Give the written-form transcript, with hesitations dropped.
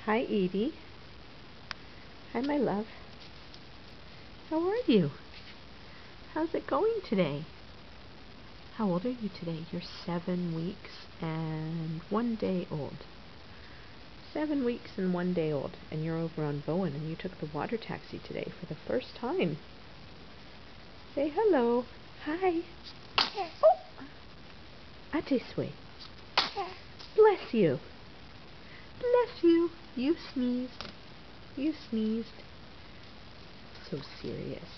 Hi, Edie. Hi, my love. How are you? How's it going today? How old are you today? You're 7 weeks and 1 day old. 7 weeks and 1 day old. And you're over on Bowen and you took the water taxi today for the first time. Say hello. Hi. Oh! Ate sweet. Bless you. Bless you. You sneezed. You sneezed. So serious.